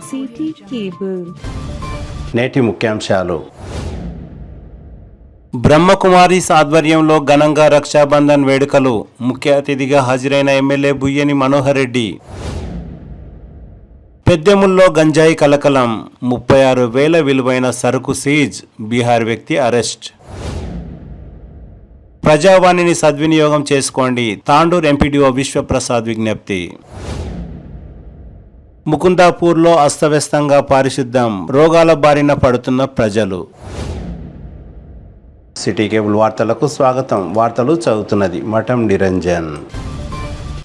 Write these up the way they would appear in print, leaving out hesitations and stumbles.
City cable. నేటి ముఖ్యాంశాలు. బ్రహ్మకుమారీస్ ఆధ్వర్యంలో ఘనంగా రక్షాబంధన్ వేడుకలు. ముఖ్య అతిథిగా హాజరైన ఎమ్మెల్యే బుయ్యని మనోహర్ రెడ్డి. పెద్దెముల్లో గంజాయి కలకలం. 36,000 విలువైన సరుకు సీజ్. బీహార్ వ్యక్తి అరెస్ట్. ప్రజావాణిని సద్వినియోగం చేసుకోండి. తాండూర్ ఎంపీడీఓ విశ్వప్రసాద్ విజ్ఞప్తి. ముకుందాపూర్లో అస్తవ్యస్తంగా పారిశుద్ధ్యం. రోగాల బారిన పడుతున్న ప్రజలు. సిటీ కేబుల్ వార్తలకు స్వాగతం. వార్తలు చదువుతున్నది మఠం నిరంజన్.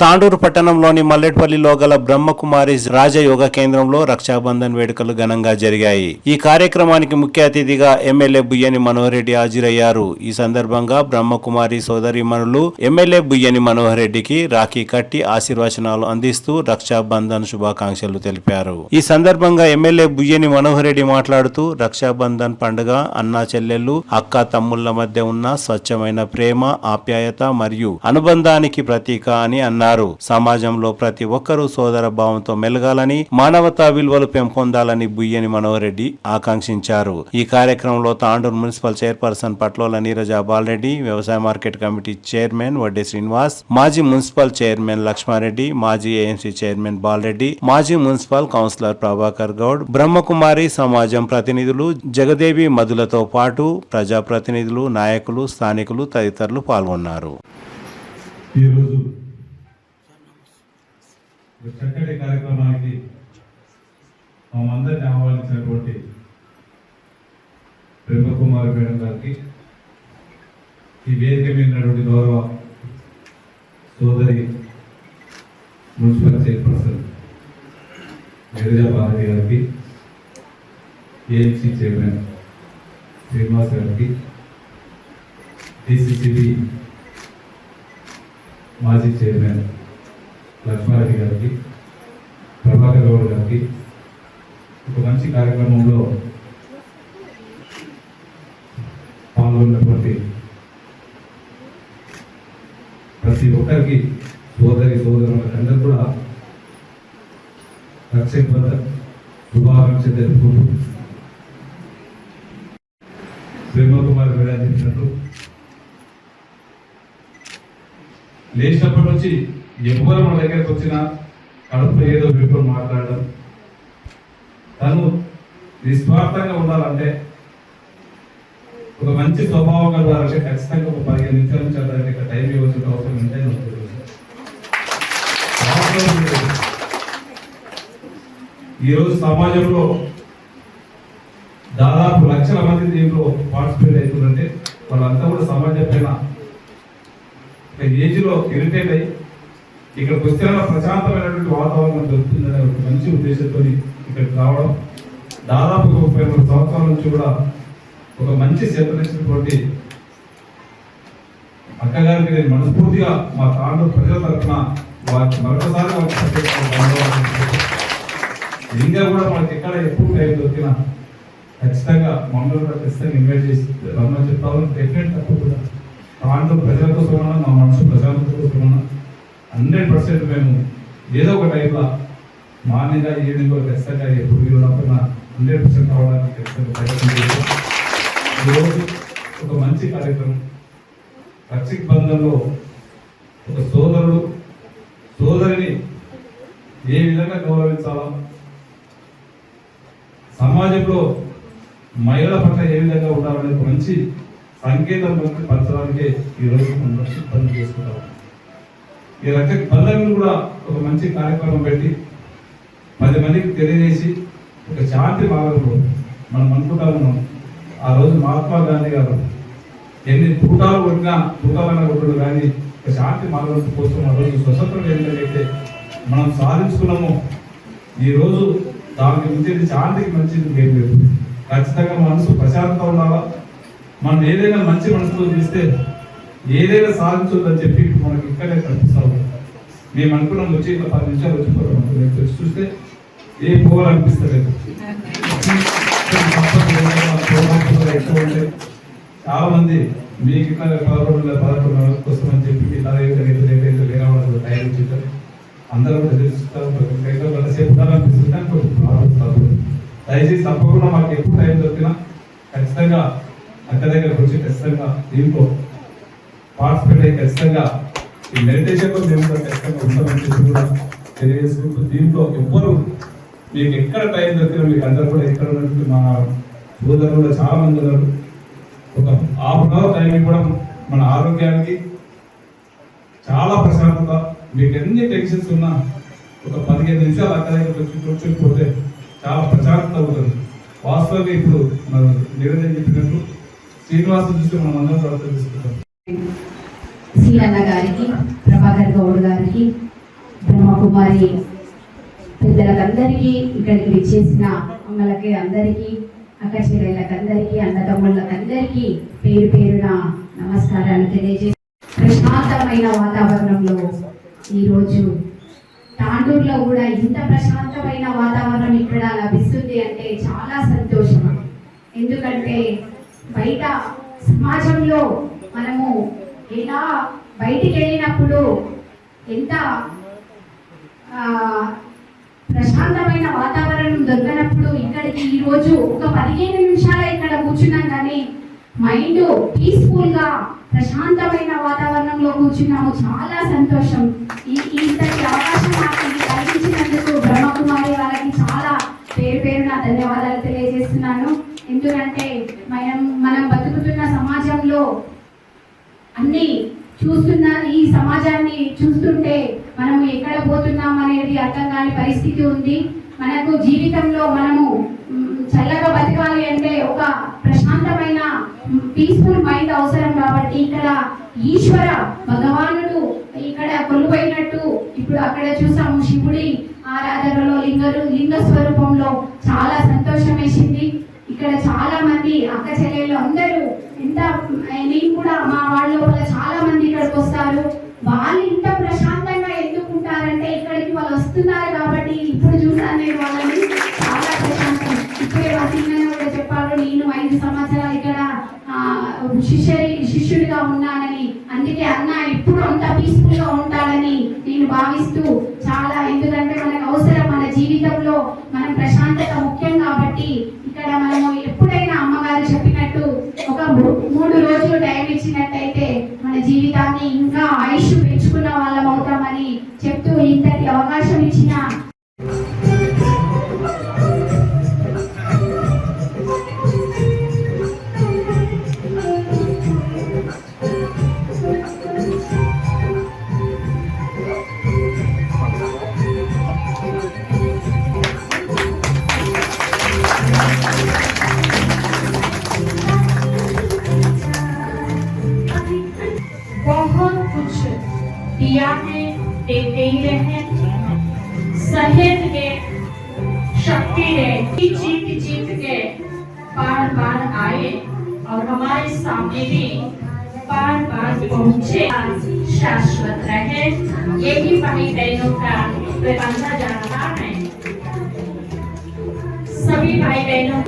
తాండూరు పట్టణంలోని మల్లెట్పల్లిలో గల బ్రహ్మకుమారీస్ రాజయోగ కేంద్రంలో రక్షాబంధన్ వేడుకలు ఘనంగా జరిగాయి. ఈ కార్యక్రమానికి ముఖ్య అతిథిగా ఎమ్మెల్యే బుయ్యని మనోహర్ రెడ్డి హాజరయ్యారు. ఈ సందర్భంగా బ్రహ్మకుమారి సోదరీమణులు ఎమ్మెల్యే బుయ్యని మనోహర్ రెడ్డికి రాఖీ కట్టి ఆశీర్వచనాలు అందిస్తూ రక్షాబంధన్ శుభాకాంక్షలు తెలిపారు. ఈ సందర్భంగా ఎమ్మెల్యే బుయ్యని మనోహర్ రెడ్డి మాట్లాడుతూ రక్షాబంధన్ పండుగ అన్నా చెల్లెళ్ళు, అక్క తమ్ముళ్ల మధ్య ఉన్న స్వచ్ఛమైన ప్రేమ, ఆప్యాయత మరియు అనుబంధానికి ప్రతీక అని అన్నారు. సమాజంలో ప్రతి ఒక్కరూ సోదర భావంతో మెలగాలని, మానవతా విలువలు పెంపొందాలని బుయ్యని మనోహర్ రెడ్డి ఆకాంక్షించారు. ఈ కార్యక్రమంలో తాండూరు మున్సిపల్ చైర్పర్సన్ పట్లోల నీరజ బాలరెడ్డి, వ్యవసాయ market committee chairman Vadde Srinivas, మాజీ మున్సిపల్ చైర్మన్ లక్ష్మారెడ్డి, మాజీ ఏఎంసీ చైర్మన్ బాలరెడ్డి, మాజీ మున్సిపల్ కౌన్సిలర్ ప్రభాకర్ గౌడ్, బ్రహ్మకుమారి సమాజం ప్రతినిధులు, జగదేవి మధులతో పాటు ప్రజాప్రతినిధులు, నాయకులు, స్థానికులు తదితరులు పాల్గొన్నారు. చక్కటి కార్యక్రమానికి మనందరినీ ఆహ్వానించినటువంటి బ్రహ్మకుమారి మేడం గారికి, ఈ వేదిక మీద ఉన్నటువంటి గౌరవ సోదరి మున్సిపల్ చైర్పర్సన్ నీరజ బాలరెడ్డి గారికి, ఏఎంసీ చైర్మన్ శ్రీనివాస్ గారికి, డిసిసిబి మాజీ చైర్మన్ లక్ష్మారెడ్డి గారికి, ప్రభాకర్ గౌడ్ గారికి, ఒక మంచి కార్యక్రమంలో పాల్గొన్నటువంటి ప్రతి ఒక్కరికి సోదరులందరూ కూడా రక్షాబంధన్ శుభాకాంక్షలు తెలుపుకుంటూ, బ్రహ్మకుమారి మేడం చెప్పినట్టు లేచినప్పటి నుంచి ఎవరు మన దగ్గరకు వచ్చినా కడుపులో ఏదో పెట్టుకొని మాట్లాడడం, తను నిస్వార్థంగా ఉండాలంటే, ఒక మంచి స్వభావం కలగాలంటే ఖచ్చితంగా ఒక 15 నిమిషాల నుంచి అతనికి టైం ఇవ్వాల్సిన అవసరం ఉంటే ఈరోజు సమాజంలో దాదాపు లక్షల మంది దీంట్లో పార్టిసిపేట్ అవుతుందంటే వాళ్ళంతా కూడా సమాజం పైన ఏజ్లో ఇరిటేట్ అయ్యి ఇక్కడికి వస్తే ప్రశాంతమైనటువంటి వాతావరణం దొరుకుతుందనే ఒక మంచి ఉద్దేశంతో ఇక్కడికి రావడం, దాదాపు 33 సంవత్సరాల నుంచి కూడా ఒక మంచి సేవనిచ్చినటువంటి అక్కగారికి నేను మనస్ఫూర్తిగా మా తాండూరు ప్రజల తరఫున వారికి మరొకసారి ఇంకా కూడా మనకి ఎక్కడ ఎప్పుడు టైం దొరికినా ఖచ్చితంగా మమ్మల్ని కూడా ఖచ్చితంగా ఇన్వైట్ చేసి రమ్మని చెప్తామని డెఫినెట్ తప్పకుండా తాండూరు ప్రజల కోసమన్నా, మా మనసు ప్రజాంత కోసమన్నా 100% మేము ఏదో ఒక టైంలో మార్నింగ్ ఈవినింగ్ ఖచ్చితంగా ఎప్పుడు వీలు ఉన్నప్పుడు 100% కావడానికి ఖచ్చితంగా ప్రయత్నం చేస్తాం. ఈరోజు ఒక మంచి కార్యక్రమం. రక్షాబంధన్లో ఒక సోదరిని ఏ విధంగా గౌరవించాలో, సమాజంలో మహిళల పట్ల ఏ విధంగా ఉండాలనే ఒక మంచి సంకేతం పంచడానికే ఈరోజు మనం రక్షాబంధన్ చేసుకుంటాం. ఈ రక్షాబంధన్ కూడా ఒక మంచి కార్యక్రమం పెట్టి 10 మందికి తెలియజేసి ఒక శాంతి మార్గంలో మనం అనుకుంటా ఉన్నాం. ఆ రోజు మహాత్మా గాంధీ గారు ఎన్ని తూటాలు కొట్టినా తూటాలన్నా కొట్టడు కానీ ఒక శాంతి మార్గం కోసం ఆ రోజు స్వతంత్రం ఏంటంటే మనం సాధించుకున్నాము. ఈరోజు దానికి మించేది శాంతికి మంచిది ఏం లేదు. ఖచ్చితంగా మనసు ప్రశాంతంగా ఉండాలా. మనం ఏదైనా మంచి మనసుతో చేస్తే ఏదైనా సాధించొద్దని చెప్పి మనకి ఇక్కడే కనిపిస్తాము. మేము అనుకున్నాం వచ్చి 10 నిమిషాలు వచ్చిపోతాం, చూస్తే ఏ పోవాలనిపిస్తలేదు. చాలా మంది మీకు ఇట్లా 11 కోసం అని చెప్పి ఇలా వేరే వాళ్ళు టైం ఇచ్చారు. అందరూ కూడా ఎదురుస్తారు. ఎంతసేపు ఉండాలనిపిస్తుంది కానీ కొంచెం బాధపడుతుంది. దయచేసి తప్పకుండా మాకు ఎప్పుడు టైం దొరికినా ఖచ్చితంగా అక్క దగ్గరకు వచ్చి ఖచ్చితంగా దీంట్లో పార్టిసిపేట్ అయ్యి ఖచ్చితంగా ఈ మెడిటేషన్లో మేము కూడా ఖచ్చితంగా ఉంటామని చెప్పి కూడా తెలియజేసుకుంటూ దీంట్లో ఎవ్వరు మీకు ఎక్కడ టైం దొరికినా మీకు అందరూ కూడా ఎక్కడ ఉన్నట్టు మా సోదరులు కూడా చాలా మంది ఉన్నారు. ఒక ½ టైం ఇవ్వడం మన ఆరోగ్యానికి చాలా ప్రశాంతత. మీకు ఎన్ని టెన్షన్స్ ఉన్నా ఒక 15 నిమిషాలు అక్కడ కూర్చొనిపోతే చాలా ప్రశాంతత అవుతుంది. వాస్తవంగా ఇప్పుడు మన నిరంజన్ చెప్పినట్టు శ్రీనివాసం చూస్తే మనం అందరం కూడా తెలుసుకుంటాం. సీనన్న గారికి, ప్రభాకర్ గౌడ్ గారికి, బ్రహ్మకుమారి పెద్దలకందరికీ, ఇక్కడికి విచ్చేసిన అమ్మలకి అందరికీ, అక్క చెల్లెళ్ళకందరికీ, అన్నదమ్ముళ్ళకందరికీ పేరు పేరున నమస్కారాలు తెలియజేసి ప్రశాంతమైన వాతావరణంలో ఈరోజు తాండూరులో కూడా ఇంత ప్రశాంతమైన వాతావరణం ఇక్కడ లభిస్తుంది అంటే చాలా సంతోషం. ఎందుకంటే బయట సమాజంలో మనము ఎలా బయటికి వెళ్ళినప్పుడు ఎంత ప్రశాంతమైన వాతావరణం దొరికినప్పుడు ఇక్కడికి ఈరోజు ఒక 15 నిమిషాలు ఇక్కడ కూర్చున్నాం కానీ మైండ్ పీస్ఫుల్గా ప్రశాంతమైన వాతావరణంలో కూర్చున్నాము. చాలా సంతోషం. ఇంతటి అవకాశం నాకు కలిగించినందుకు బ్రహ్మకుమారి వాళ్ళకి చాలా పేరున ధన్యవాదాలు తెలియజేస్తున్నాను. ఎందుకంటే మనం బతుకుతున్న సమాజంలో అన్ని చూస్తున్న ఈ సమాజాన్ని చూస్తుంటే మనము ఎక్కడ పోతున్నాం అనేది అర్థం కాని పరిస్థితి ఉంది. మనకు జీవితంలో మనము చల్లగా బతకాలి అంటే ఒక ప్రశాంతమైన పీస్ఫుల్ మైండ్ అవసరం. కాబట్టి ఇక్కడ ఈశ్వర భగవానుడు ఇక్కడ కొలువైనట్టు ఇప్పుడు అక్కడ చూసాము. శివుడి ఆరాధనలో లింగ స్వరూపంలో చాలా సంతోషం వేసింది. ఇక్కడ చాలా మంది అక్క చెల్లెళ్ళు అందరూ నేను కూడా మా వాళ్ళ లోపల చాలా మంది ఇక్కడికి వస్తారు. వాళ్ళు ఇంత ప్రశాంతంగా ఎందుకుంటారంటే ఇక్కడికి వాళ్ళు వస్తున్నారు కాబట్టి. ఇప్పుడు చూసాను నేను వాళ్ళని, చాలా ప్రశాంతం. ఇప్పుడే వసీమని కూడా చెప్పారు, నేను 5 సంవత్సరాలు ఇక్కడ శిష్యుడిగా ఉన్నానని. అందుకే అన్న ఇప్పుడు అంత పీస్ఫుల్ గా ఉంటాడని నేను భావిస్తూ చాలా. ఎందుకంటే మనకు అవసరం, మన జీవితంలో మనం ప్రశాంతత ముఖ్యం కాబట్టి ఇక్కడ మనము ఎప్పుడైనా అమ్మగారు చెప్పినట్టు ఒక 3 రోజులు టైం ఇచ్చినట్టయితే మన జీవితాన్ని ఇంకా ఆయుష్ పెంచుకున్న వాళ్ళం అవుతామని చెప్తూ ఇంతటి అవకాశం ఇచ్చిన दिया है, देते ही रहे। सहेज के शक्ति है, जीत के बार आए और हमारे सामने भी बार पहुंचे, शाश्वत रहे। यही भाई बहनों का बांधा जा रहा है। सभी भाई बहनों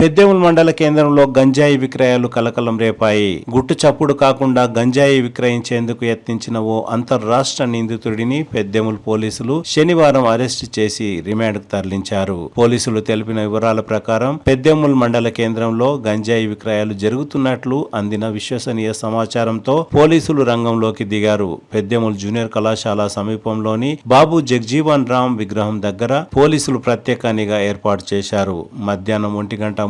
పెద్దేముల్ మండల కేంద్రంలో గంజాయి విక్రయాలు కలకలం రేపాయి. గుట్టు చప్పుడు కాకుండా గంజాయి విక్రయించేందుకు యత్నించిన ఓ అంతర్రాష్ట్ర నిందితుడిని పెద్దేముల్ పోలీసులు శనివారం అరెస్టు చేసి రిమాండ్కు తరలించారు. పోలీసులు తెలిపిన వివరాల ప్రకారం పెద్దేముల్ మండల కేంద్రంలో గంజాయి విక్రయాలు జరుగుతున్నట్లు అందిన విశ్వసనీయ సమాచారంతో పోలీసులు రంగంలోకి దిగారు. పెద్దేముల్ జూనియర్ కళాశాల సమీపంలోని బాబు జగ్జీవన్ రామ్ విగ్రహం దగ్గర పోలీసులు ప్రత్యేక నిఘా ఏర్పాటు చేశారు. మధ్యాహ్నం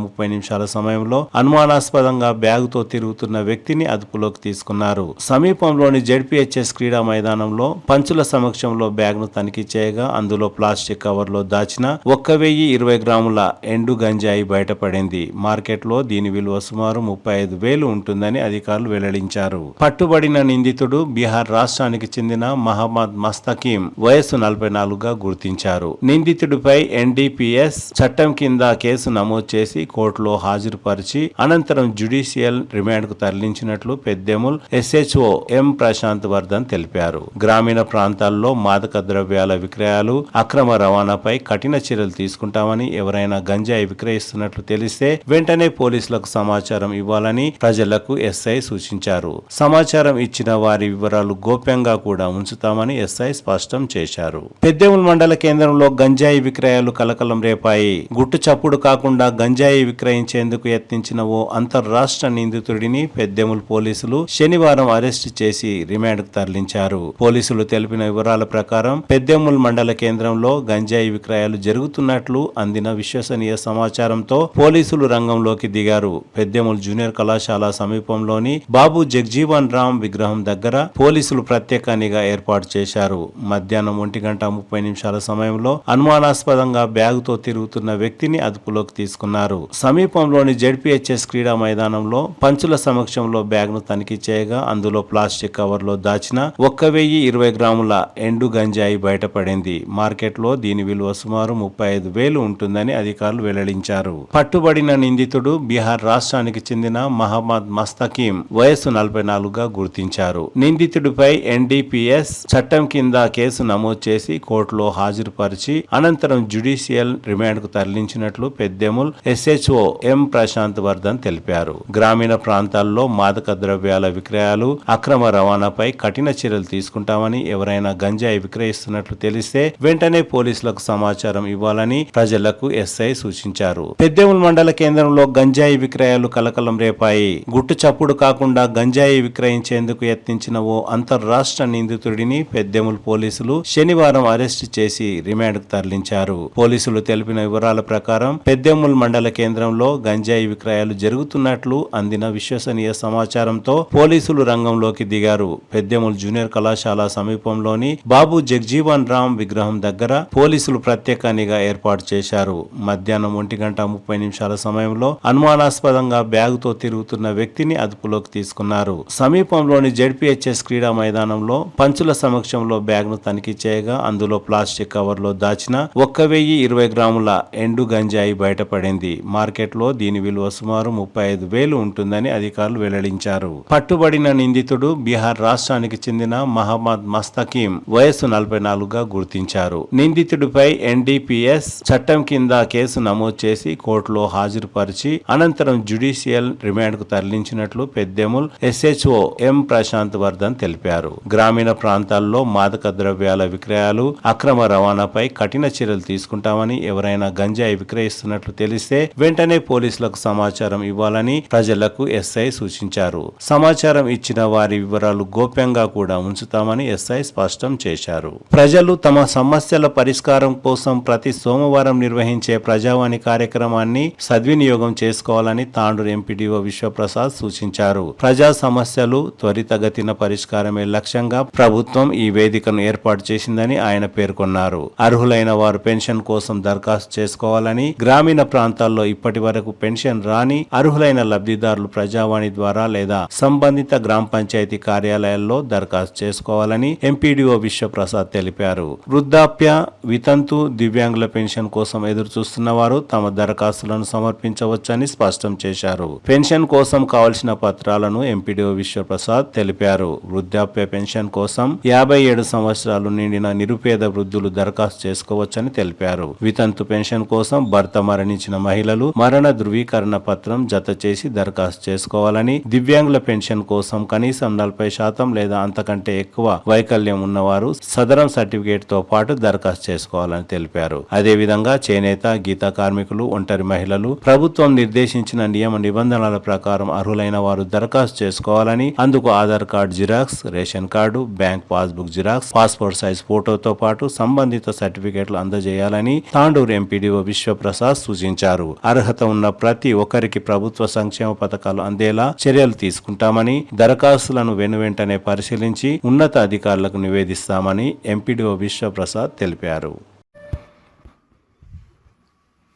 1:30 సమయంలో అనుమానాస్పదంగా బ్యాగుతో తిరుగుతున్న వ్యక్తిని అదుపులోకి తీసుకున్నారు. సమీపంలోని జెడ్పీహెచ్ఎస్ క్రీడా మైదానంలో పంచుల సమక్షంలో బ్యాగ్ను తనిఖీ చేయగా అందులో ప్లాస్టిక్ కవర్లో దాచిన 1020 గ్రాముల ఎండు గంజాయి బయటపడింది. మార్కెట్లో దీని విలువ సుమారు 35,000 ఉంటుందని అధికారులు వెల్లడించారు. పట్టుబడిన నిందితుడు బీహార్ రాష్ట్రానికి చెందిన మహమ్మద్ మస్తకీం, వయస్సు 44గా గుర్తించారు. నిందితుడిపై ఎన్డీపీఎస్ చట్టం కింద కేసు నమోదు చేసి కోర్టులో హాజరుపరిచి అనంతరం జ్యుడిషియల్ రిమాండ్ కు తరలించినట్లు పెద్దెముల్ SHO ఎం ప్రశాంత్ వర్ధన్ తెలిపారు. గ్రామీణ ప్రాంతాల్లో మాదక ద్రవ్యాల విక్రయాలు, అక్రమ రవాణాపై కఠిన చర్యలు తీసుకుంటామని, ఎవరైనా గంజాయి విక్రయిస్తున్నట్లు తెలిస్తే వెంటనే పోలీసులకు సమాచారం ఇవ్వాలని ప్రజలకు SI సూచించారు. సమాచారం ఇచ్చిన వారి వివరాలు గోప్యంగా కూడా ఉంచుతామని SI స్పష్టం చేశారు. పెద్దెముల్ మండల కేంద్రంలో గంజాయి విక్రయాలు కలకలం రేపాయి. గుట్టు చప్పుడు కాకుండా గంజాయి విక్రయించేందుకు యత్నించిన ఓ అంతర్రాష్ట్ర నిందితుడిని పెద్దెముల్ పోలీసులు శనివారం అరెస్టు చేసి రిమాండ్కు తరలించారు. పోలీసులు తెలిపిన వివరాల ప్రకారం పెద్దెముల్ మండల కేంద్రంలో గంజాయి విక్రయాలు జరుగుతున్నట్లు అందిన విశ్వసనీయ సమాచారంతో పోలీసులు రంగంలోకి దిగారు. పెద్దెముల్ జూనియర్ కళాశాల సమీపంలోని బాబు జగ్జీవన్ రామ్ విగ్రహం దగ్గర పోలీసులు ప్రత్యేక నిఘా ఏర్పాటు చేశారు. మధ్యాహ్నం 1:30 సమయంలో అనుమానాస్పదంగా బ్యాగుతో తిరుగుతున్న వ్యక్తిని అదుపులోకి తీసుకున్నారు. సమీపంలోని ZPHS క్రీడా మైదానంలో పంచుల సమక్షంలో బ్యాగ్ను తనిఖీ చేయగా అందులో ప్లాస్టిక్ కవర్లో దాచిన 1020 గ్రాముల ఎండు గంజాయి బయటపడింది. మార్కెట్లో దీని విలువ సుమారు 35,000 ఉంటుందని అధికారులు వెల్లడించారు. పట్టుబడిన నిందితుడు బీహార్ రాష్ట్రానికి చెందిన మహమ్మద్ మస్తకీం, వయస్సు 44గా గుర్తించారు. నిందితుడిపై NDPS చట్టం కింద కేసు నమోదు చేసి కోర్టులో హాజరుపరిచి అనంతరం జ్యుడిషియల్ రిమాండ్ కు తరలించినట్లు పెద్దెముల్ SHO ఎం ప్రశాంత్ వర్ధన్ తెలిపారు. గ్రామీణ ప్రాంతాల్లో మాదక ద్రవ్యాల విక్రయాలు, అక్రమ రవాణాపై కఠిన చర్యలు తీసుకుంటామని, ఎవరైనా గంజాయి విక్రయిస్తున్నట్లు తెలిస్తే వెంటనే పోలీసులకు సమాచారం ఇవ్వాలని ప్రజలకు SI సూచించారు. పెద్దెముల్ మండల కేంద్రంలో గంజాయి విక్రయాలు కలకలం రేపాయి. గుట్టు చప్పుడు కాకుండా గంజాయి విక్రయించేందుకు యత్నించిన ఓ అంతర్రాష్ట్ర నిందితుడిని పెద్దెముల్ పోలీసులు శనివారం అరెస్టు చేసి రిమాండ్కు తరలించారు. పోలీసులు తెలిపిన వివరాల ప్రకారం పెద్దెముల్ మండల కేంద్రంలో గంజాయి విక్రయాలు జరుగుతున్నట్లు అందిన విశ్వసనీయ సమాచారంతో పోలీసులు రంగంలోకి దిగారు. పెద్దెముల్ జూనియర్ కళాశాల సమీపంలోని బాబు జగ్జీవన్ రామ్ విగ్రహం దగ్గర పోలీసులు ప్రత్యేక నిఘా ఏర్పాటు చేశారు. మధ్యాహ్నం 1:30 సమయంలో అనుమానాస్పదంగా బ్యాగుతో తిరుగుతున్న వ్యక్తిని అదుపులోకి తీసుకున్నారు. సమీపంలోని ZPHS క్రీడా మైదానంలో పంచుల సమక్షంలో బ్యాగ్ను తనిఖీ చేయగా అందులో ప్లాస్టిక్ కవర్లో దాచిన 1020 గ్రాముల ఎండు గంజాయి బయటపడింది. మార్కెట్లో దీని విలువ సుమారు 35,000 ఉంటుందని అధికారులు వెల్లడించారు. పట్టుబడిన నిందితుడు బీహార్ రాష్ట్రానికి చెందిన మహమ్మద్ మస్తకీం, వయస్సు 44గా గుర్తించారు. నిందితుడిపై NDPS చట్టం కింద కేసు నమోదు చేసి కోర్టులో హాజరుపరిచి అనంతరం జ్యుడిషియల్ రిమాండ్ కు తరలించినట్లు పెద్దెముల్ SHO ఎం ప్రశాంత్ వర్ధన్ తెలిపారు. గ్రామీణ ప్రాంతాల్లో మాదక ద్రవ్యాల విక్రయాలు, అక్రమ రవాణాపై కఠిన చర్యలు తీసుకుంటామని, ఎవరైనా గంజాయి విక్రయిస్తున్నట్లు తెలిస్తే వెంటనే పోలీసులకు సమాచారం ఇవ్వాలని ప్రజలకు SI సూచించారు. సమాచారం ఇచ్చిన వారి వివరాలు గోప్యంగా కూడా ఉంచుతామని SI స్పష్టం చేశారు. ప్రజలు తమ సమస్యల పరిష్కారం కోసం ప్రతి సోమవారం నిర్వహించే ప్రజావాణి కార్యక్రమాన్ని సద్వినియోగం చేసుకోవాలని తాండూరు ఎంపీడీఓ విశ్వప్రసాద్ సూచించారు. ప్రజా సమస్యలు త్వరితగతిన పరిష్కారమే లక్ష్యంగా ప్రభుత్వం ఈ వేదికను ఏర్పాటు చేసిందని ఆయన పేర్కొన్నారు. అర్హులైన వారు పెన్షన్ కోసం దరఖాస్తు చేసుకోవాలని, గ్రామీణ ప్రాంతాల్లో ఇప్పటి వరకు పెన్షన్ రాని అర్హులైన లబ్ధిదారులు ప్రజావాణి ద్వారా లేదా సంబంధిత గ్రామ పంచాయతీ కార్యాలయాల్లో దరఖాస్తు చేసుకోవాలని ఎంపీడీఓ విశ్వప్రసాద్ తెలిపారు. వృద్ధాప్య, వితంతు, దివ్యాంగుల పెన్షన్ కోసం ఎదురు చూస్తున్న వారు తమ దరఖాస్తులను సమర్పించవచ్చని స్పష్టం చేశారు. పెన్షన్ కోసం కావలసిన పత్రాలను ఎంపీడీఓ విశ్వప్రసాద్ తెలిపారు. వృద్ధాప్య పెన్షన్ కోసం 57 సంవత్సరాలు నిండిన నిరుపేద వృద్ధులు దరఖాస్తు చేసుకోవచ్చని తెలిపారు. వితంతు పెన్షన్ కోసం భర్త మరణించిన మహిళలు మరణ ధృవీకరణ పత్రం జత చేసి దరఖాస్తు చేసుకోవాలని, దివ్యాంగుల పెన్షన్ కోసం కనీసం 40% లేదా అంతకంటే ఎక్కువ వైకల్యం ఉన్నవారు సదరం సర్టిఫికేట్ తో పాటు దరఖాస్తు చేసుకోవాలని తెలిపారు. అదేవిధంగా చేనేత, గీత కార్మికులు, ఒంటరి మహిళలు ప్రభుత్వం నిర్దేశించిన నియమ నిబంధనల ప్రకారం అర్హులైన వారు దరఖాస్తు చేసుకోవాలని, అందుకు Aadhaar card xerox, ration card, bank passbook xerox, passport size ఫోటోతో పాటు సంబంధిత సర్టిఫికేట్లు అందజేయాలని తాండూరు ఎంపీడీఓ విశ్వప్రసాద్ సూచించారు. అర్హత ఉన్న ప్రతి ఒక్కరికి ప్రభుత్వ సంక్షేమ పథకాలు అందేలా చర్యలు తీసుకుంటామని, దరఖాస్తులను వెనువెంటనే పరిశీలించి ఉన్నత అధికారులకు నివేదిస్తామని ఎంపీడీఓ విశ్వప్రసాద్ తెలిపారు.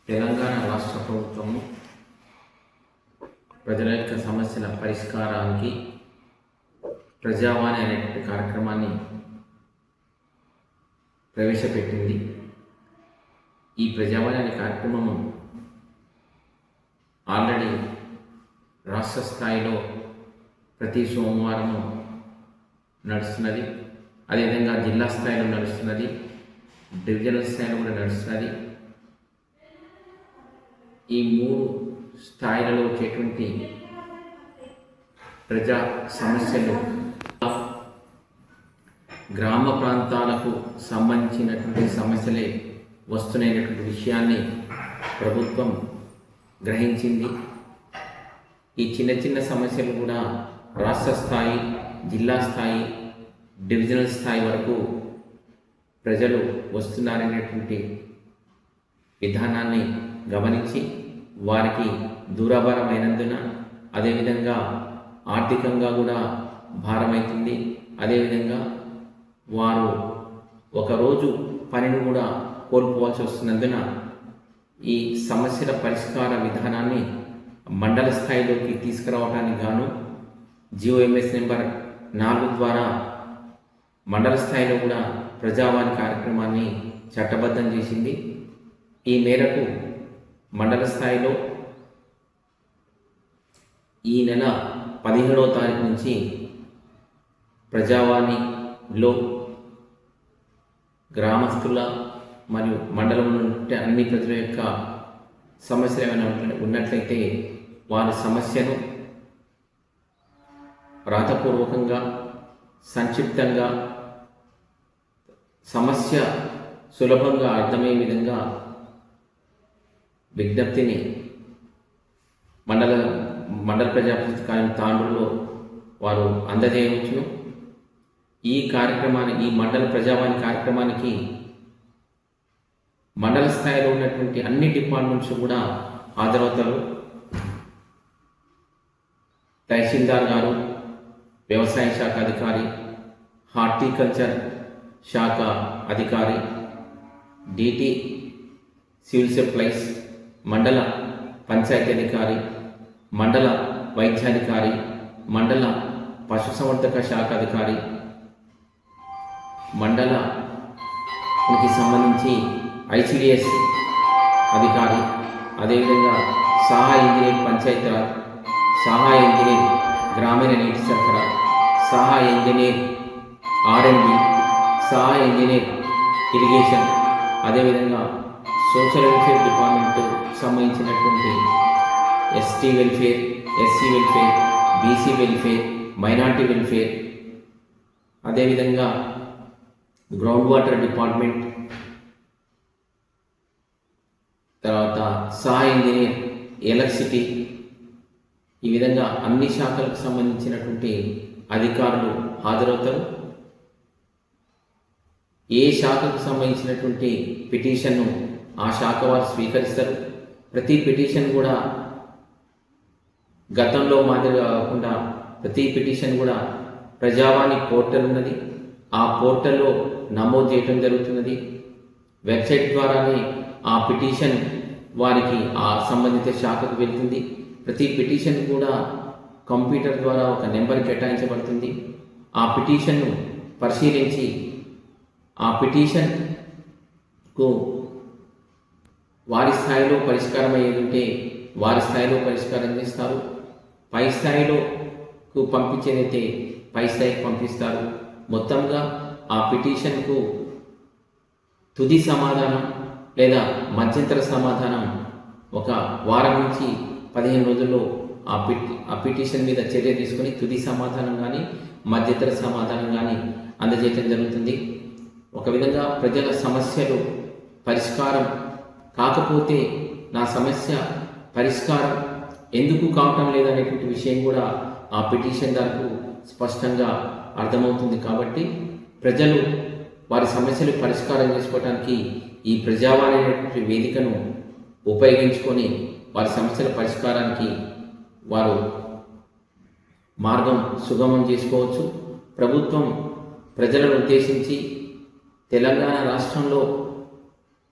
తెలంగాణ రాష్ట్ర ప్రభుత్వం ప్రజల యొక్క సమస్యల పరిష్కారానికి ప్రజావాణి అనేటువంటి కార్యక్రమాన్ని ప్రవేశపెట్టింది. ఈ ప్రజావాణి అనే కార్యక్రమము ఆల్రెడీ రాష్ట్ర స్థాయిలో ప్రతి సోమవారము నడుస్తున్నది. అదేవిధంగా జిల్లా స్థాయిలో నడుస్తున్నది, డివిజనల్ స్థాయిలో కూడా నడుస్తున్నది. ఈ 3 స్థాయిలలో వచ్చేటువంటి ప్రజా సమస్యలు గ్రామ ప్రాంతాలకు సంబంధించినటువంటి సమస్యలే వస్తున్నటువంటి విషయాన్ని ప్రభుత్వం గ్రహించింది. ఈ చిన్న చిన్న సమస్యలు కూడా రాష్ట్ర స్థాయి, జిల్లా స్థాయి, డివిజనల్ స్థాయి వరకు ప్రజలు వస్తున్నారనేటువంటి విధానాన్ని గమనించి వారికి దూరాభారమైనందున, అదేవిధంగా ఆర్థికంగా కూడా భారమవుతుంది. అదేవిధంగా వారు ఒకరోజు పనిని కూడా కోల్పోవాల్సి వస్తున్నందున ఈ సమస్యల పరిష్కార విధానాన్ని మండల స్థాయిలోకి తీసుకురావడానికి గాను GOMS నెంబర్ 4 ద్వారా మండల స్థాయిలో కూడా ప్రజావాణి కార్యక్రమాన్ని చట్టబద్ధం చేసింది. ఈ మేరకు మండల స్థాయిలో ఈ నెల 17వ తారీఖు నుంచి ప్రజావాణిలో గ్రామస్తుల మరియు మండలంలో ఉంటే అన్ని ప్రజల యొక్క సమస్యలు ఏమైనా ఉన్నట్లయితే వారి సమస్యను రాతపూర్వకంగా, సంక్షిప్తంగా, సమస్య సులభంగా అర్థమయ్యే విధంగా విజ్ఞప్తిని మండల ప్రజాప్రతినిధి కార్యాలయం తాండూరులో వారు అందజేయవచ్చును. ఈ మండల ప్రజావాణి కార్యక్రమానికి మండల స్థాయిలో ఉన్నటువంటి అన్ని డిపార్ట్మెంట్స్ కూడా హాజరవుతారు. తహసీల్దార్ గారు, వ్యవసాయ శాఖ అధికారి, హార్టికల్చర్ శాఖ అధికారి, DT సివిల్ సప్లైస్, మండల పంచాయతీ అధికారి, మండల వైద్యాధికారి, మండల పశుసంవర్ధక శాఖ అధికారి, మండలానికి సంబంధించి ICDS అధికారి, అదేవిధంగా సహాయ ఇంజనీర్ పంచాయతీరాజ్, సహాయ ఇంజనీర్ గ్రామీణ నీటి సరఫరా, సహాయ ఇంజనీర్ R&D, సహాయ ఇంజనీర్ ఇరిగేషన్, అదేవిధంగా సోషల్ వెల్ఫేర్ డిపార్ట్మెంట్ సంబంధించినటువంటి ST welfare, SC welfare, BC welfare, minority welfare, అదేవిధంగా గ్రౌండ్ వాటర్ డిపార్ట్మెంట్, తర్వాత సహాయ ఇంజనీర్ ఎలక్ట్రిసిటీ, ఈ విధంగా అన్ని శాఖలకు సంబంధించినటువంటి అధికారులు హాజరవుతారు. ఏ శాఖకు సంబంధించినటువంటి పిటిషన్ను ఆ శాఖ వారు స్వీకరిస్తారు. ప్రతి పిటిషన్ కూడా గతంలో మాదిరిగా కాకుండా ప్రతి పిటిషన్ కూడా ప్రజావాణి పోర్టల్ ఉన్నది. ఆ పోర్టల్లో నమోదు చేయడం జరుగుతున్నది. వెబ్సైట్ ద్వారానే ఆ పిటిషన్ వారికి ఆ సంబంధిత శాఖకు వెళ్తుంది. ప్రతి పిటిషన్ కూడా కంప్యూటర్ ద్వారా ఒక నెంబర్ కేటాయించబడుతుంది. ఆ పిటిషన్ను పరిశీలించి ఆ పిటిషన్కు వారి స్థాయిలో పరిష్కారం అయ్యేది ఉంటే వారి స్థాయిలో పరిష్కారం చేస్తారు. పై స్థాయిలోకు పంపించేదైతే పై స్థాయికి పంపిస్తారు. మొత్తంగా ఆ పిటిషన్కు తుది సమాధానం లేదా మధ్యంతర సమాధానం ఒక వారం నుంచి 15 రోజుల్లో ఆ పిటిషన్ మీద చర్య తీసుకుని తుది సమాధానం కానీ మధ్యంతర సమాధానం కానీ అందజేయడం జరుగుతుంది. ఒక విధంగా ప్రజల సమస్యలు పరిష్కారం కాకపోతే నా సమస్య పరిష్కారం ఎందుకు కావటం లేదనేటువంటి విషయం కూడా ఆ పిటిషన్ దానికి స్పష్టంగా అర్థమవుతుంది. కాబట్టి ప్రజలు వారి సమస్యలు పరిష్కారం చేసుకోవడానికి ఈ ప్రజావాణి అనేటువంటి వేదికను ఉపయోగించుకొని వారి సమస్యల పరిష్కారానికి వారు మార్గం సుగమం చేసుకోవచ్చు. ప్రభుత్వం ప్రజలను ఉద్దేశించి తెలంగాణ రాష్ట్రంలో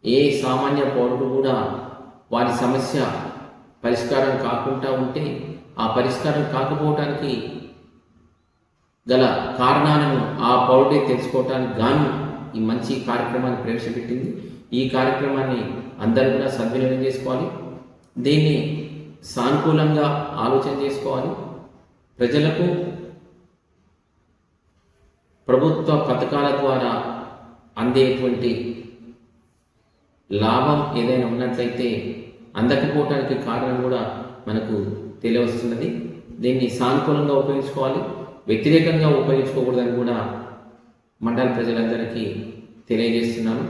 ఏ సామాన్య పౌరుడు కూడా వారి సమస్య పరిష్కారం కాకుండా ఉంటే ఆ పరిష్కారం కాకపోవటానికి గల కారణాలను ఆ పౌరుడే తెలుసుకోవటానికి గాను ఈ మంచి కార్యక్రమాన్ని ప్రవేశపెట్టింది. ఈ కార్యక్రమాన్ని అందరూ కూడా సద్వినియోగం చేసుకోవాలి. దీన్ని సానుకూలంగా ఆలోచన చేసుకోవాలి. ప్రజలకు ప్రభుత్వ పథకాల ద్వారా అందేటువంటి లాభం ఏదైనా ఉన్నట్లయితే అందకపోవటానికి కారణం కూడా మనకు తెలియవస్తున్నది. దీన్ని సానుకూలంగా ఉపయోగించుకోవాలి, వ్యతిరేకంగా ఉపయోగించుకోకూడదని కూడా మండల ప్రజలందరికీ తెలియజేస్తున్నాను.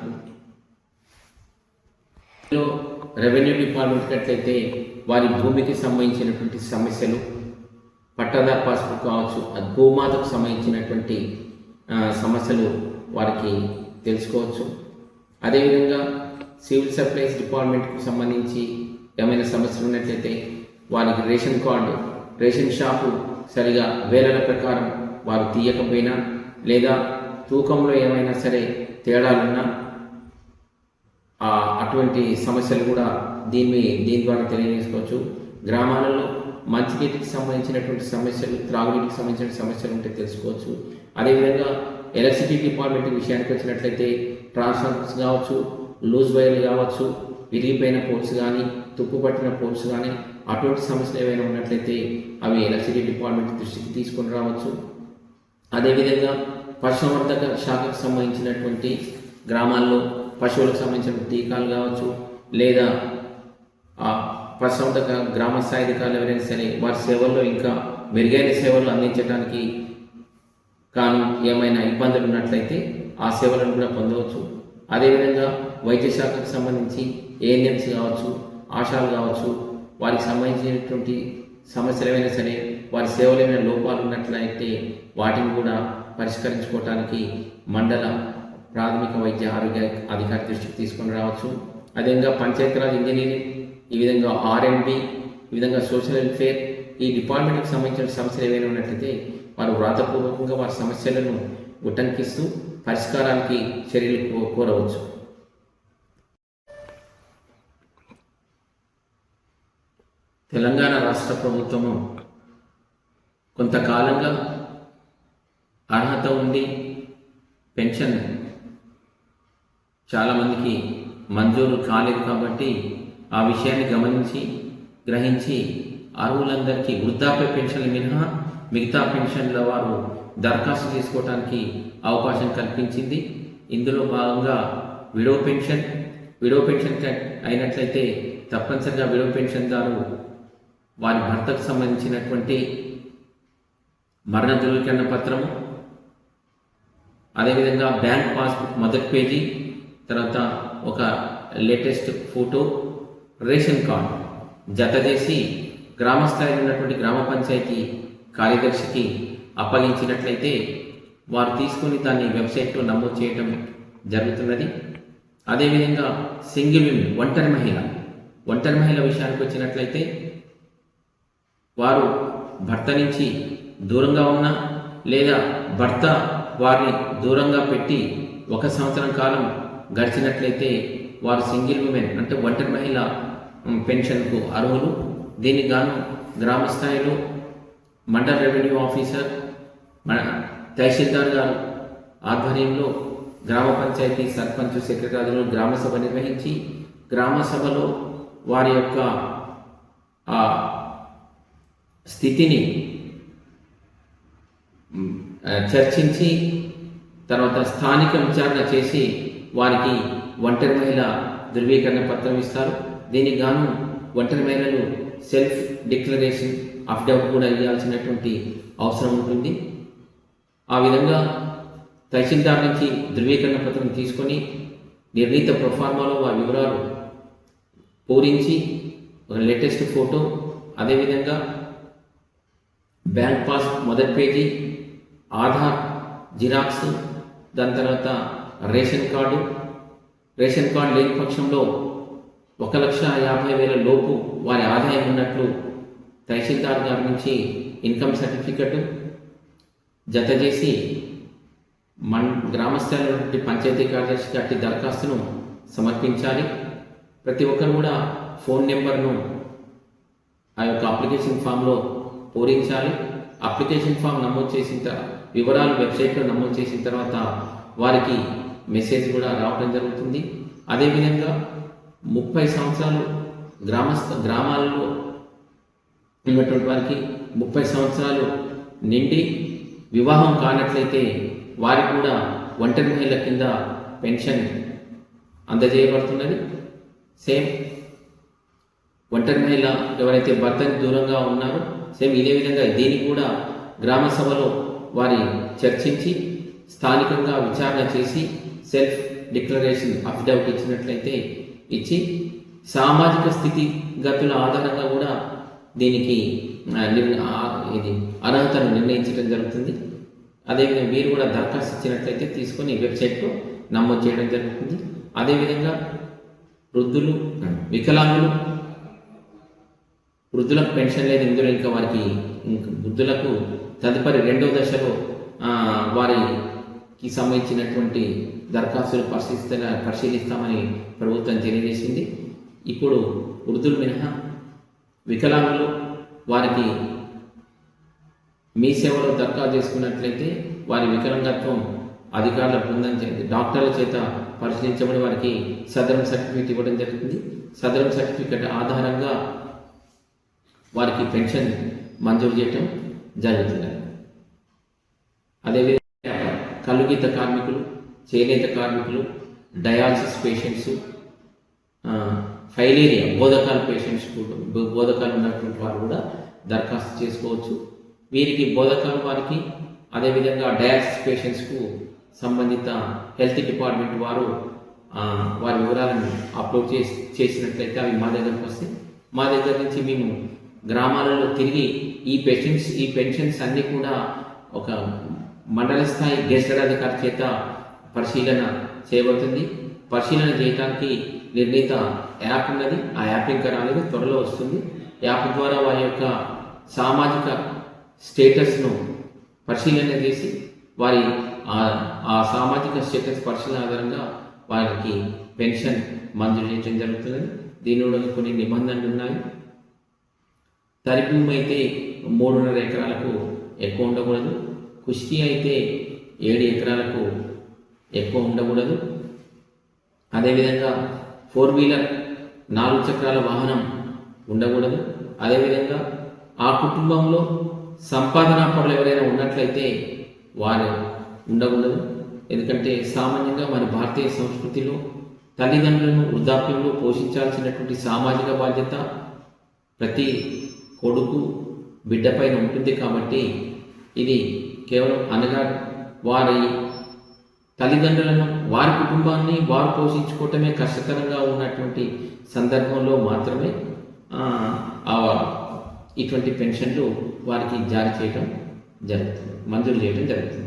రెవెన్యూ డిపార్ట్మెంట్ అట్లయితే వారి భూమికి సంబంధించినటువంటి సమస్యలు, పట్టాదారు పాస్బుక్ కావచ్చు, భూమాతకు సంబంధించినటువంటి సమస్యలు వారికి తెలుసుకోవచ్చు. అదేవిధంగా సివిల్ సప్లైస్ డిపార్ట్మెంట్కు సంబంధించి ఏమైనా సమస్యలు ఉన్నట్లయితే వారికి రేషన్ కార్డు, రేషన్ షాపు సరిగా వేలల ప్రకారం వారు తీయకపోయినా లేదా తూకంలో ఏమైనా సరే తేడాలున్నా అటువంటి సమస్యలు కూడా దీని ద్వారా తెలియజేసుకోవచ్చు. గ్రామాలలో మంచినీటికి సంబంధించినటువంటి సమస్యలు, త్రాగునీటికి సంబంధించిన సమస్యలు ఉంటే తెలుసుకోవచ్చు. అదేవిధంగా ఎలక్ట్రిసిటీ డిపార్ట్మెంట్ విషయానికి వచ్చినట్లయితే ట్రాన్స్ఫార్మర్స్ కావచ్చు, లూజ్ వైర్లు కావచ్చు, విరిగిపోయిన పోల్స్ కానీ, తుప్పు పట్టిన పోల్స్ కానీ అటువంటి సమస్యలు ఏవైనా ఉన్నట్లయితే అవి ఎలక్ట్రిసిటీ డిపార్ట్మెంట్ దృష్టికి తీసుకొని రావచ్చు. అదేవిధంగా పశుసంవర్ధక శాఖకు సంబంధించినటువంటి గ్రామాల్లో పశువులకు సంబంధించిన టీకాలు కావచ్చు, లేదా పశుసంవర్ధక గ్రామ స్థాయి అధికారులు ఎవరైనా సరే వారి సేవల్లో ఇంకా మెరుగైన సేవలు అందించడానికి కాను ఏమైనా ఇబ్బందులు ఉన్నట్లయితే ఆ సేవలను కూడా పొందవచ్చు. అదేవిధంగా వైద్య శాఖకు సంబంధించి ఏఎన్ఎంస్ కావచ్చు, ఆశాలు కావచ్చు, వారికి సంబంధించినటువంటి సమస్యలు ఏమైనా సరే వారి సేవలు ఏమైనా లోపాలు ఉన్నట్లయితే వాటిని కూడా పరిష్కరించుకోవటానికి మండల ప్రాథమిక వైద్య ఆరోగ్య అధికారి దృష్టికి తీసుకొని రావచ్చు. అదేవిధంగా పంచాయతీరాజ్ ఇంజనీరింగ్, ఈ విధంగా ఆర్ఎండ్బి, ఈ విధంగా సోషల్ వెల్ఫేర్, ఈ డిపార్ట్మెంట్కి సంబంధించిన సమస్యలు ఏమైనా ఉన్నట్లయితే వారు వ్రాతపూర్వకంగా వారి సమస్యలను ఉటంకిస్తూ పరిష్కారానికి చర్యలు కోరవచ్చు. తెలంగాణ రాష్ట్ర ప్రభుత్వము కొంతకాలంగా అర్హత ఉండి పెన్షన్ చాలామందికి మంజూరు కాలేదు కాబట్టి ఆ విషయాన్ని గమనించి గ్రహించి అర్హులందరికీ వృద్ధాప్య పెన్షన్లు మినహా మిగతా పెన్షన్ల వారు దరఖాస్తు చేసుకోవడానికి అవకాశం కల్పించింది. ఇందులో భాగంగా విడో పెన్షన్ అయినట్లయితే తప్పనిసరిగా విడో పెన్షన్దారు వారి భర్తకు సంబంధించినటువంటి మరణ ధృవీకరణ పత్రము, అదేవిధంగా బ్యాంక్ పాస్బుక్ మొదటి పేజీ, తర్వాత ఒక లేటెస్ట్ ఫోటో, రేషన్ కార్డు జత చేసి గ్రామ స్థాయిలో ఉన్నటువంటి గ్రామ పంచాయతీ కార్యదర్శికి అప్పగించినట్లయితే వారు తీసుకొని దాన్ని వెబ్సైట్లో నమోదు చేయడం జరుగుతున్నది. అదేవిధంగా సింగిల్ విమెన్, ఒంటరి మహిళ విషయానికి వచ్చినట్లయితే వారు భర్త నుంచి దూరంగా ఉన్నా లేదా భర్త వారిని దూరంగా పెట్టి 1 సంవత్సరం కాలం గడిచినట్లయితే వారు సింగిల్ విమెన్ అంటే ఒంటరి మహిళ పెన్షన్కు అర్హులు. దీనికి గాను గ్రామ స్థాయిలో మండల రెవెన్యూ ఆఫీసర్, తహసీల్దార్ గారు ఆధ్వర్యంలో గ్రామ పంచాయతీ సర్పంచ్, సెక్రటరీలు గ్రామ సభ నిర్వహించి గ్రామ సభలో వారి యొక్క స్థితిని చర్చించి తర్వాత స్థానిక విచారణ చేసి వారికి ఒంటరి మహిళ ధృవీకరణ పత్రం ఇస్తారు. దీనికి గాను ఒంటరి మహిళలు సెల్ఫ్ డిక్లరేషన్ అఫిడవిట్ కూడా ఇవ్వాల్సినటువంటి అవసరం ఉంటుంది. ఆ విధంగా తహసీల్దార్ నుంచి ధృవీకరణ పత్రం తీసుకొని నిర్ణీత ప్రొఫార్మాలో వారి వివరాలు పూరించి ఒక లేటెస్ట్ ఫోటో, అదేవిధంగా బ్యాంక్ పాస్ మొదటి పేజీ, ఆధార్ జిరాక్స్, దాని తర్వాత రేషన్ కార్డు లేని పక్షంలో 1,50,000 లోపు వారి ఆదాయం ఉన్నట్లు తహసీల్దార్ గారి నుంచి ఇన్కమ్ సర్టిఫికెట్ జత చేసి గ్రామస్థాయిలో పంచాయతీ కార్యదర్శికి అట్టి దరఖాస్తును సమర్పించాలి. ప్రతి ఒక్కరు కూడా ఫోన్ నెంబర్ను ఆ యొక్క అప్లికేషన్ ఫామ్లో పూరించాలి. అప్లికేషన్ ఫామ్ నమోదు చేసిన వివరాలు వెబ్సైట్లో నమోదు చేసిన తర్వాత వారికి మెసేజ్ కూడా రావడం జరుగుతుంది. అదేవిధంగా 30 సంవత్సరాలు గ్రామాలలో ఉన్నటువంటి వారికి 30 సంవత్సరాలు నిండి వివాహం కానట్లయితే వారికి కూడా ఒంటరి మహిళ కింద పెన్షన్ అందజేయబడుతున్నది. సేమ్ ఒంటరి మహిళ ఎవరైతే భర్తకి దూరంగా ఉన్నారో సేమ్ ఇదే విధంగా దీన్ని కూడా గ్రామ సభలో వారి చర్చించి స్థానికంగా విచారణ చేసి సెల్ఫ్ డిక్లరేషన్ అఫిడవిట్ ఇచ్చినట్లయితే ఇచ్చి సామాజిక స్థితిగతుల ఆధారంగా కూడా దీనికి ఇది అర్హతను నిర్ణయించడం జరుగుతుంది. అదేవిధంగా మీరు కూడా దరఖాస్తు ఇచ్చినట్లయితే తీసుకొని వెబ్సైట్లో నమోదు చేయడం జరుగుతుంది. అదేవిధంగా వృద్ధులు, వికలాంగులు, వృద్ధులకు పెన్షన్ లేదు ఇందులో ఇంకా వారికి వృద్ధులకు తదుపరి 2వ దశలో వారికి సంబంధించినటువంటి దరఖాస్తులు పరిశీలిస్తామని ప్రభుత్వం తెలియజేసింది. ఇప్పుడు వృద్ధులు మినహా వికలాంగులు వారికి మీ సేవలో దరఖాస్తు చేసుకున్నట్లయితే వారి వికలాంగత్వం అధికారుల బృందం డాక్టర్ల చేత పరిశీలించబడి వారికి సదరం సర్టిఫికేట్ ఇవ్వడం జరుగుతుంది. సదరం సర్టిఫికేట్ ఆధారంగా వారికి పెన్షన్ మంజూరు చేయటం జరుగుతుంది. అదేవిధంగా కలుగీత కార్మికులు, చేనేత కార్మికులు, డయాలసిస్ పేషెంట్స్, ఫైలేరియా బోధకాల పేషెంట్స్ బోధకాలు ఉన్నటువంటి వారు కూడా దరఖాస్తు చేసుకోవచ్చు. వీరికి బోధకాల వారికి అదేవిధంగా డయాలసిస్ పేషెంట్స్కు సంబంధిత హెల్త్ డిపార్ట్మెంట్ వారు వారి వివరాలను అప్లోడ్ చేసినట్లయితే అవి మా దగ్గరకు వస్తాయి. మా దగ్గర నుంచి మేము గ్రామాలలో తిరిగి ఈ పెన్షన్స్ అన్నీ కూడా ఒక మండల స్థాయి గెజిటెడ్ అధికారి చేత పరిశీలన చేయబడుతుంది. పరిశీలన చేయడానికి నిర్ణీత యాప్ ఉన్నది. ఆ యాప్ ఇంకా రాలేదు, త్వరలో వస్తుంది. యాప్ ద్వారా వారి యొక్క సామాజిక స్టేటస్ను పరిశీలన చేసి వారి ఆ సామాజిక స్టేటస్ పరిశీలన ఆధారంగా వారికి పెన్షన్ మంజూరు చేయడం జరుగుతున్నది. దీనిలో కొన్ని నిబంధనలు ఉన్నాయి. తరి భూమి అయితే 3.5 ఎకరాలకు ఎక్కువ ఉండకూడదు. కుస్తీ అయితే 7 ఎకరాలకు ఎక్కువ ఉండకూడదు. అదేవిధంగా 4 వీలర్ 4 చక్రాల వాహనం ఉండకూడదు. అదేవిధంగా ఆ కుటుంబంలో సంపాదనా పరులు ఎవరైనా ఉన్నట్లయితే వారు ఉండకూడదు. ఎందుకంటే సామాన్యంగా మన భారతీయ సంస్కృతిలో తల్లిదండ్రులను వృద్ధాప్యంలో పోషించాల్సినటువంటి సామాజిక బాధ్యత ప్రతి కొడుకు బిడ్డ పైన ఉంటుంది. కాబట్టి ఇది కేవలం అనగా వారి తల్లిదండ్రులను, వారి కుటుంబాన్ని వారు పోషించుకోవటమే కష్టతరంగా ఉన్నటువంటి సందర్భంలో మాత్రమే ఇటువంటి పెన్షన్లు వారికి జారీ చేయడం జరుగుతుంది, మంజూరు చేయడం జరుగుతుంది.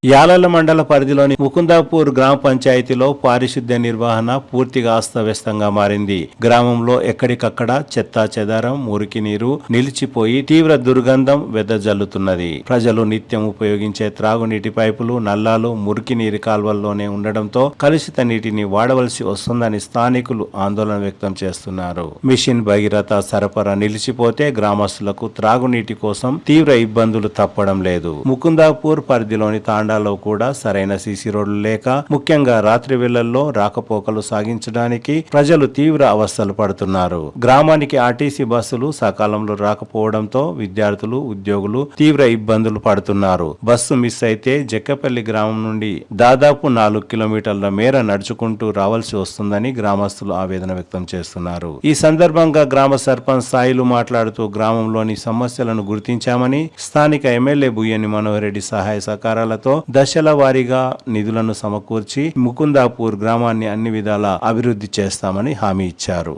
యాలల మండల పరిధిలోని ముకుందాపూర్ గ్రామ పంచాయతీలో పారిశుద్ధ్య నిర్వహణ పూర్తిగా అస్తవ్యస్తంగా మారింది. గ్రామంలో ఎక్కడికక్కడ చెత్తా చెదారం, మురికి నీరు నిలిచిపోయి తీవ్ర దుర్గంధం వెదజల్లుతున్నది. ప్రజలు నిత్యం ఉపయోగించే త్రాగునీటి పైపులు, నల్లాలు మురికి నీరు కాల్వల్లోనే ఉండడంతో కలుషిత నీటిని వాడవలసి వస్తుందని స్థానికులు ఆందోళన వ్యక్తం చేస్తున్నారు. మిషన్ భగీరథ సరఫరా నిలిచిపోతే గ్రామస్తులకు త్రాగునీటి కోసం తీవ్ర ఇబ్బందులు తప్పడం లేదు. ముకుందాపూర్ పరిధిలోని తాండా లో కూడా సరైన సీసీ రోడ్లు లేక ముఖ్యంగా రాత్రి వేళల్లో రాకపోకలు సాగించడానికి ప్రజలు తీవ్ర అవస్థలు పడుతున్నారు. గ్రామానికి ఆర్టీసీ బస్సులు సకాలంలో రాకపోవడంతో విద్యార్థులు, ఉద్యోగులు తీవ్ర ఇబ్బందులు పడుతున్నారు. బస్సు మిస్ అయితే జక్కపల్లి గ్రామం నుండి దాదాపు 4 కిలోమీటర్ల మేర నడుచుకుంటూ రావాల్సి వస్తుందని గ్రామస్తులు ఆవేదన వ్యక్తం చేస్తున్నారు. ఈ సందర్భంగా గ్రామ సర్పంచ్ సాయిలు మాట్లాడుతూ గ్రామంలోని సమస్యలను గుర్తించామని, స్థానిక ఎమ్మెల్యే బుయ్యని మనోహర్ రెడ్డి సహాయ సహకారాలతో దశల వారీగా నిధులను సమకూర్చి ముకుందాపూర్ గ్రామాన్ని అన్ని విధాలా అభివృద్ధి చేస్తామని హామీ ఇచ్చారు.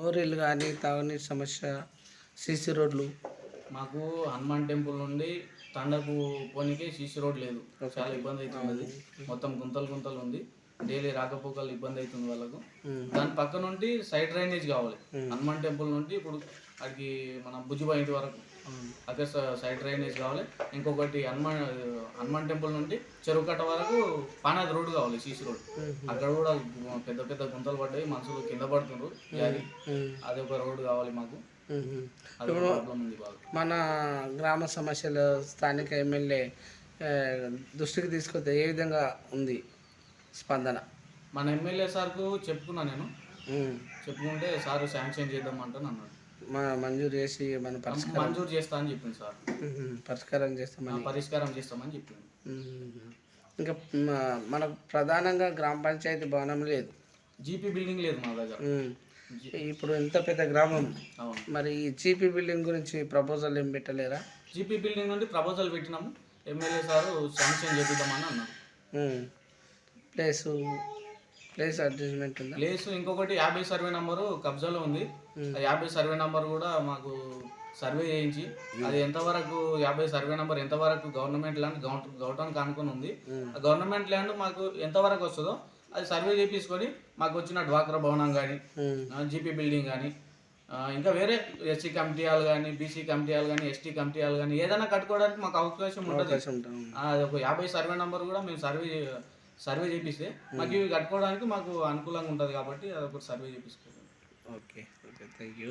బోర్వెల్ కానీ తాగునీటి సమస్య, సీసీ రోడ్లు? మాకు హనుమాన్ టెంపుల్ నుండి తండకు పోనీకే సీసీ రోడ్ లేదు, చాలా ఇబ్బంది అవుతుంది. మొత్తం గుంతలు గుంతలు ఉంది, డైలీ రాకపోకలు ఇబ్బంది అవుతుంది వాళ్ళకు. దాని పక్క నుండి సైడ్ డ్రైనేజ్ కావాలి. హనుమాన్ టెంపుల్ నుండి ఇప్పుడు అక్కడికి మన బుజ్జిబా ఇంటి వరకు అక్కడ సైడ్ డ్రైనేజ్ కావాలి. ఇంకొకటి హనుమాన్ టెంపుల్ నుండి చెరువు కట్ట వరకు పానాది రోడ్డు కావాలి, సీసీ రోడ్. అక్కడ కూడా పెద్ద పెద్ద గుంతలు పడ్డాయి, మనుషులు కింద పడుతున్నారు. అది ఒక రోడ్డు కావాలి మాకు. అది ప్రాబ్లం ఉంది బాగా. మన గ్రామ సమస్యలు స్థానిక ఎమ్మెల్యే దృష్టికి తీసుకొస్తే ఏ విధంగా ఉంది స్పందన? మన ఎమ్మెల్యే సార్కు చెప్పుకున్నా నేను, చెప్పుకుంటే సార్ శాంక్షన్ చేద్దామంటాను అన్నాడు. మంజూరు చేసి మన మంజూరు చేస్తా అని చెప్పింది సార్. పరిష్కారం చేస్తామని చెప్పింది. ఇంకా మనకు ప్రధానంగా గ్రామ పంచాయతీ భవనం లేదు, జీపీ బిల్డింగ్ లేదు మా దగ్గర. ఇప్పుడు ఇంత పెద్ద గ్రామం, అవును. మరి ఈ జీపీ బిల్డింగ్ గురించి ప్రపోజల్ ఏం పెట్టలేరా? జీపీ బిల్డింగ్ నుండి ప్రపోజల్ పెట్టినాము, ఎమ్మెల్యే సారు శాంక్షన్ చేద్దామని అన్నారు. ప్లేస్ అడ్జస్ట్మెంట్ ఉందా? ప్లేస్ ఇంకొకటి 50 సర్వే నంబరు కబ్జాలో ఉంది. ఆ 50 సర్వే నంబర్ కూడా మాకు సర్వే చేయించి అది ఎంతవరకు 50 సర్వే నంబర్ ఎంతవరకు గవర్నమెంట్ ల్యాండ్ గవర్నమెంట్ కానుకొని ఉంది, ఆ గవర్నమెంట్ ల్యాండ్ మాకు ఎంతవరకు వస్తుందో అది సర్వే చేయించుకొని మాకు వచ్చిన డ్వాక్రా భవనం కానీ, జీపీ బిల్డింగ్ కానీ, ఇంకా వేరే ఎస్సీ కమిటీ హాల్ కానీ, బీసీ కమిటీ హాల్ కానీ, ఎస్టీ కమిటీ హాల్ కానీ ఏదైనా కట్టుకోవడానికి మాకు అవకాశం ఉంటుంది. అది ఒక 50 సర్వే నంబర్ కూడా మేము సర్వే చేపిస్తే మాకు ఇవి కట్టుకోవడానికి మాకు అనుకూలంగా ఉంటుంది కాబట్టి అది ఒక సర్వే చేపించుకోవాలి. Okay, thank you.